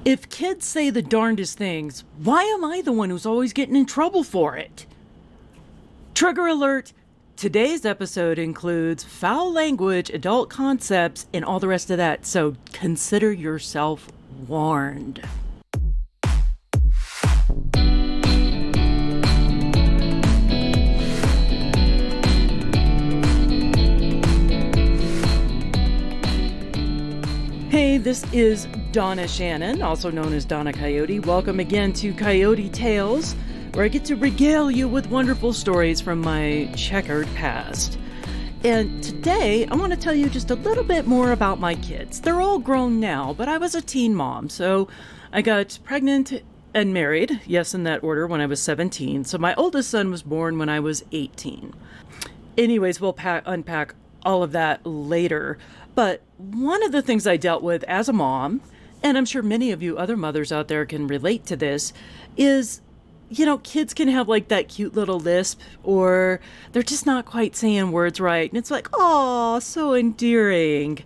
If kids say the darndest things, why am I the one who's always getting in trouble for it? Trigger alert! Today's episode includes foul language, adult concepts, and all the rest of that, so consider yourself warned. Hey, this is Donna Shannon, also known as Donna Coyote. Welcome again to Coyote Tales, where I get to regale you with wonderful stories from my checkered past. And today, I want to tell you just a little bit more about my kids. They're all grown now, but I was a teen mom, so I got pregnant and married, yes, in that order, when I was 17. So my oldest son was born when I was 18. Anyways, we'll unpack all of that later. But one of the things I dealt with as a mom, and I'm sure many of you other mothers out there can relate to this, is, kids can have like that cute little lisp, or they're just not quite saying words right. And it's like, oh, so endearing.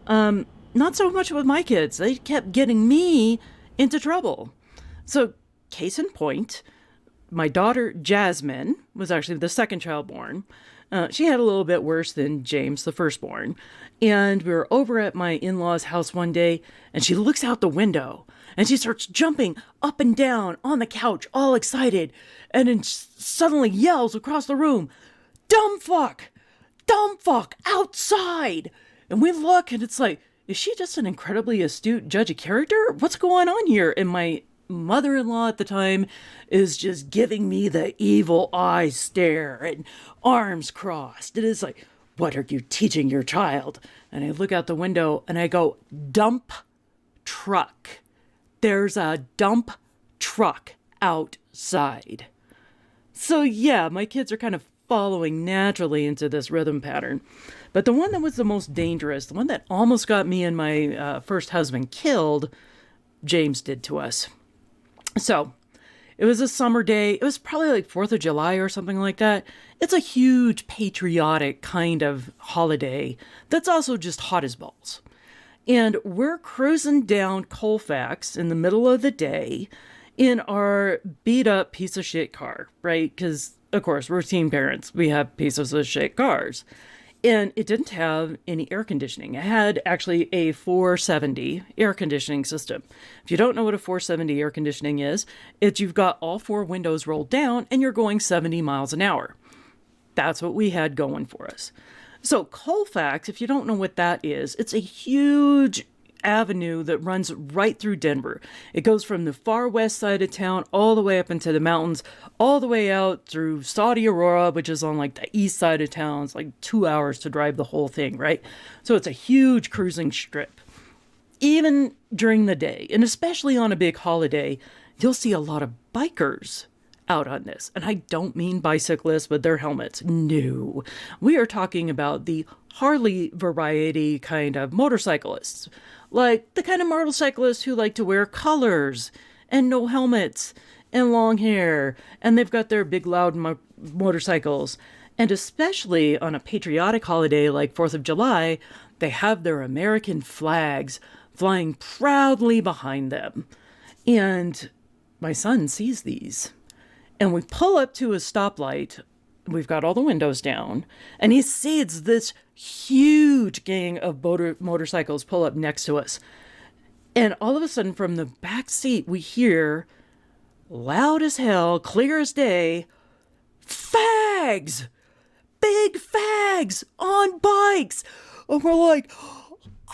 Not so much with my kids. They kept getting me into trouble. So, case in point, my daughter Jasmine was actually the second child born. She had a little bit worse than James, the firstborn. And we were over at my in-laws' house one day, and she looks out the window, and she starts jumping up and down on the couch, all excited, and then suddenly yells across the room, "Dumb fuck! Dumb fuck! Outside!" And we look, and it's like, is she just an incredibly astute judge of character? What's going on here? And my mother-in-law at the time is just giving me the evil eye stare and arms crossed. It is like, what are you teaching your child? And I look out the window and I go, dump truck. There's a dump truck outside. So yeah, my kids are kind of following naturally into this rhythm pattern. But the one that was the most dangerous, the one that almost got me and my first husband killed, James did to us. So, it was a summer day. It was probably like 4th of July or something like that. It's a huge patriotic kind of holiday that's also just hot as balls. And we're cruising down Colfax in the middle of the day in our beat up piece of shit car, right? Because, of course, we're teen parents. We have pieces of shit cars. And it didn't have any air conditioning. It had actually a 470 air conditioning system. If you don't know what a 470 air conditioning is, it's you've got all four windows rolled down and you're going 70 miles an hour. That's what we had going for us. So Colfax, if you don't know what that is, it's a huge avenue that runs right through Denver. It goes from the far west side of town all the way up into the mountains, all the way out through Saudi Aurora, which is on like the east side of town. It's like 2 hours to drive the whole thing, right? So it's a huge cruising strip. Even during the day, and especially on a big holiday, you'll see a lot of bikers out on this. And I don't mean bicyclists with their helmets. No. We are talking about the Harley variety kind of motorcyclists. Like the kind of motorcyclists who like to wear colors and no helmets and long hair. And they've got their big loud motorcycles. And especially on a patriotic holiday like 4th of July, they have their American flags flying proudly behind them. And my son sees these. And we pull up to a stoplight. We've got all the windows down. And he sees this huge gang of motorcycles pull up next to us. And all of a sudden, from the back seat, we hear, loud as hell, clear as day, fags! Big fags on bikes! And we're like,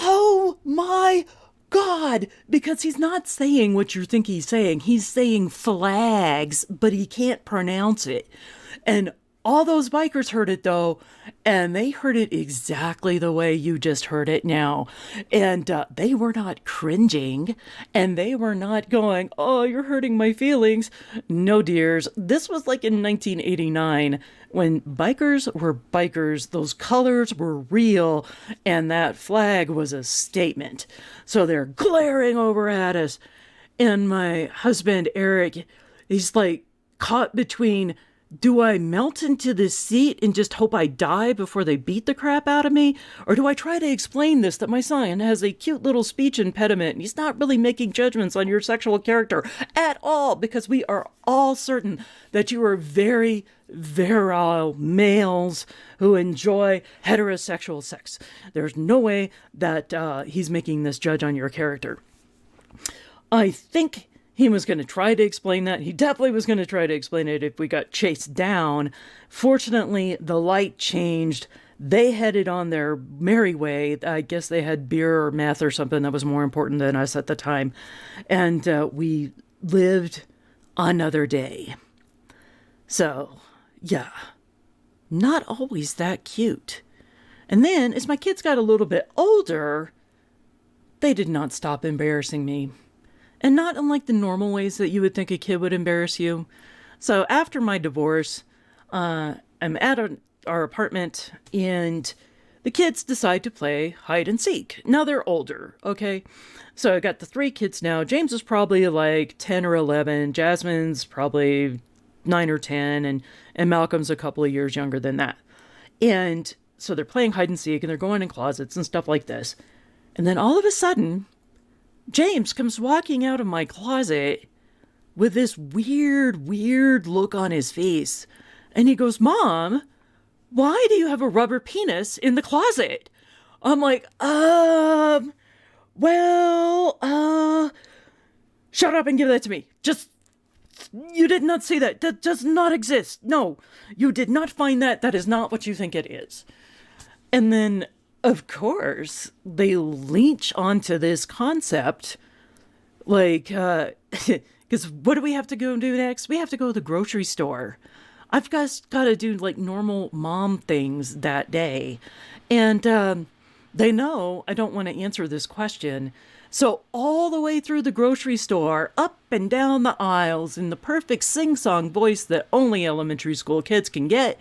oh my God, because he's not saying what you think he's saying. He's saying flags, but he can't pronounce it. And all those bikers heard it though, and they heard it exactly the way you just heard it now. And they were not cringing, and they were not going, oh, you're hurting my feelings. No, dears. This was like in 1989 when bikers were bikers. Those colors were real, and that flag was a statement. So they're glaring over at us. And my husband, Eric, he's like caught between do I melt into this seat and just hope I die before they beat the crap out of me? Or do I try to explain this, that my son has a cute little speech impediment and he's not really making judgments on your sexual character at all, because we are all certain that you are very virile males who enjoy heterosexual sex. There's no way that he's making this judge on your character. I think he was going to try to explain that. He definitely was going to try to explain it if we got chased down. Fortunately, the light changed. They headed on their merry way. I guess they had beer or meth or something that was more important than us at the time. And we lived another day. So, yeah, not always that cute. And then, as my kids got a little bit older, they did not stop embarrassing me. And not unlike the normal ways that you would think a kid would embarrass you. So after my divorce, I'm at our apartment, and the kids decide to play hide and seek. Now they're older, okay? So I got the 3 kids now. James is probably like 10 or 11. Jasmine's probably 9 or 10. And Malcolm's a couple of years younger than that. And so they're playing hide and seek, and they're going in closets and stuff like this. And then all of a sudden, James comes walking out of my closet with this weird look on his face. And he goes, "Mom, why do you have a rubber penis in the closet?" I'm like, shut up and give that to me. You did not see that. That does not exist. No, you did not find that. That is not what you think it is. And then, of course, they leech onto this concept, like, because what do we have to go do next? We have to go to the grocery store. I've got to do, like, normal mom things that day. And they know I don't want to answer this question. So all the way through the grocery store, up and down the aisles, in the perfect sing-song voice that only elementary school kids can get,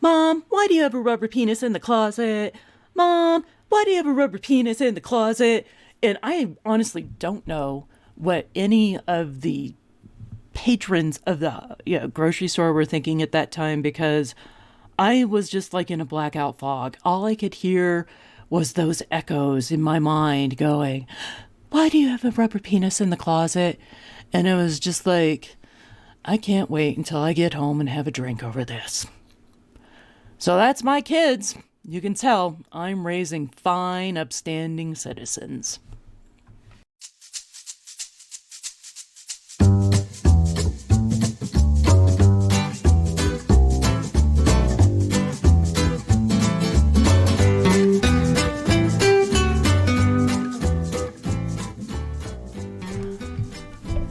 "Mom, why do you have a rubber penis in the closet? Mom, why do you have a rubber penis in the closet?" And I honestly don't know what any of the patrons of the grocery store were thinking at that time, because I was just like in a blackout fog. All I could hear was those echoes in my mind going, "Why do you have a rubber penis in the closet?" And it was just like, I can't wait until I get home and have a drink over this. So that's my kids. You can tell I'm raising fine, upstanding citizens.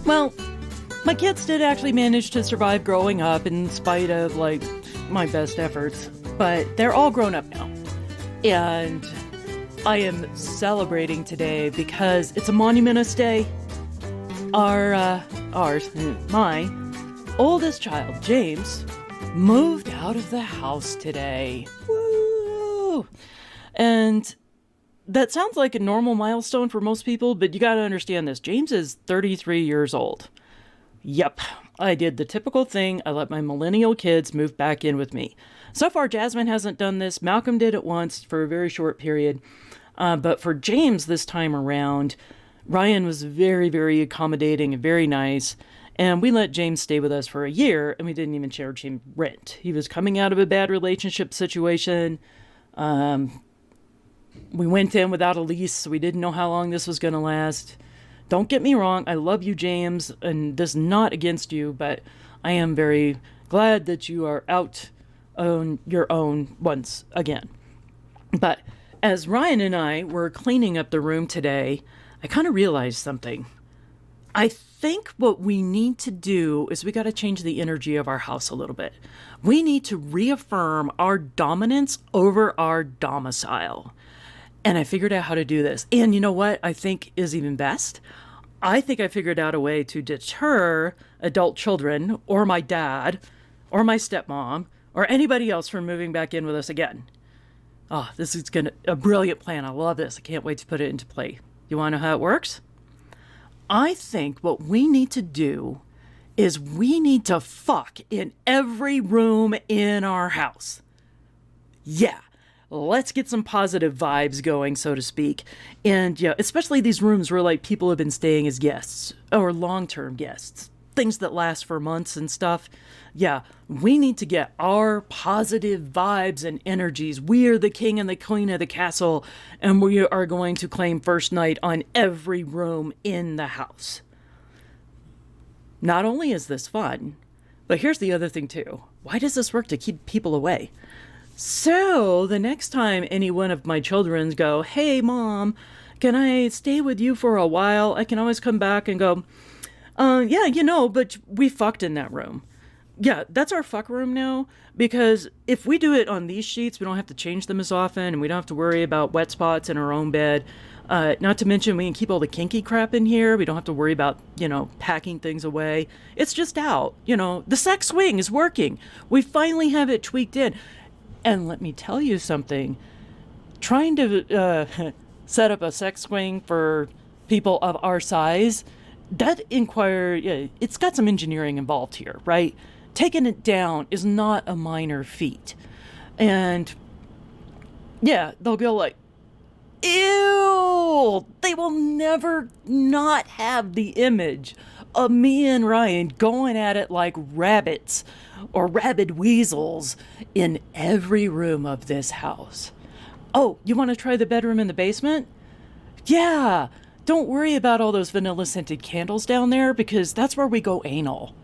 Well, my kids did actually manage to survive growing up in spite of, like, my best efforts. But they're all grown up now. And I am celebrating today because it's a monumentous day. My oldest child, James, moved out of the house today. Woo! And that sounds like a normal milestone for most people, but you gotta understand this. James is 33 years old. Yep, I did the typical thing. I let my millennial kids move back in with me. So far, Jasmine hasn't done this. Malcolm did it once for a very short period. But for James this time around, Ryan was very, very accommodating and very nice. And we let James stay with us for a year, and we didn't even charge him rent. He was coming out of a bad relationship situation. We went in without a lease, so we didn't know how long this was going to last. Don't get me wrong, I love you, James, and this is not against you, but I am very glad that you are out on your own once again. But as Ryan and I were cleaning up the room today, I kind of realized something. I think what we need to do is we got to change the energy of our house a little bit. We need to reaffirm our dominance over our domicile. And I figured out how to do this. And you know what I think is even best? I think I figured out a way to deter adult children or my dad or my stepmom or anybody else from moving back in with us again. Oh, this is a brilliant plan. I love this. I can't wait to put it into play. You want to know how it works? I think what we need to do is we need to fuck in every room in our house. Yeah, let's get some positive vibes going, so to speak. And yeah, especially these rooms where like people have been staying as guests or long-term guests, things that last for months and stuff. Yeah, we need to get our positive vibes and energies. We are the king and the queen of the castle, and we are going to claim first night on every room in the house. Not only is this fun, but here's the other thing too. Why does this work to keep people away? So the next time any one of my children go, hey mom, can I stay with you for a while? I can always come back and go, yeah, but we fucked in that room. Yeah, that's our fuck room now, because if we do it on these sheets, we don't have to change them as often, and we don't have to worry about wet spots in our own bed. Not to mention, we can keep all the kinky crap in here. We don't have to worry about, packing things away. It's just out. The sex swing is working. We finally have it tweaked in. And let me tell you something. Trying to set up a sex swing for people of our size, it's got some engineering involved here, right? Taking it down is not a minor feat. And yeah, they'll go like, ew! They will never not have the image of me and Ryan going at it like rabbits or rabid weasels in every room of this house. Oh, you want to try the bedroom in the basement? Yeah, don't worry about all those vanilla scented candles down there, because that's where we go anal.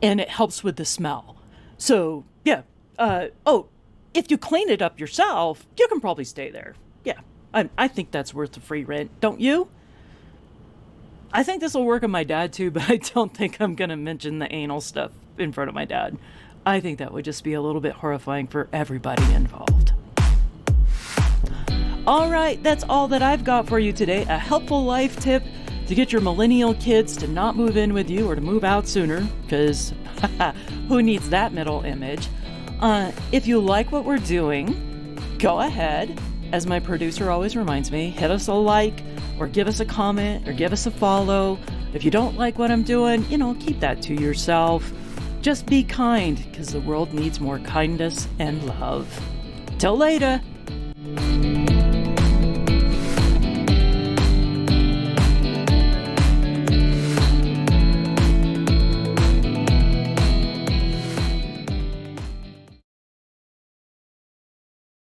And it helps with the smell. So, yeah. If you clean it up yourself, you can probably stay there. Yeah, I think that's worth the free rent, don't you? I think this will work on my dad too, but I don't think I'm going to mention the anal stuff in front of my dad. I think that would just be a little bit horrifying for everybody involved. All right, that's all that I've got for you today. A helpful life tip to get your millennial kids to not move in with you or to move out sooner, because who needs that middle image? If you like what we're doing, go ahead, as my producer always reminds me, hit us a like or give us a comment or give us a follow. If you don't like what I'm doing, keep that to yourself. Just be kind, because the world needs more kindness and love. Till later.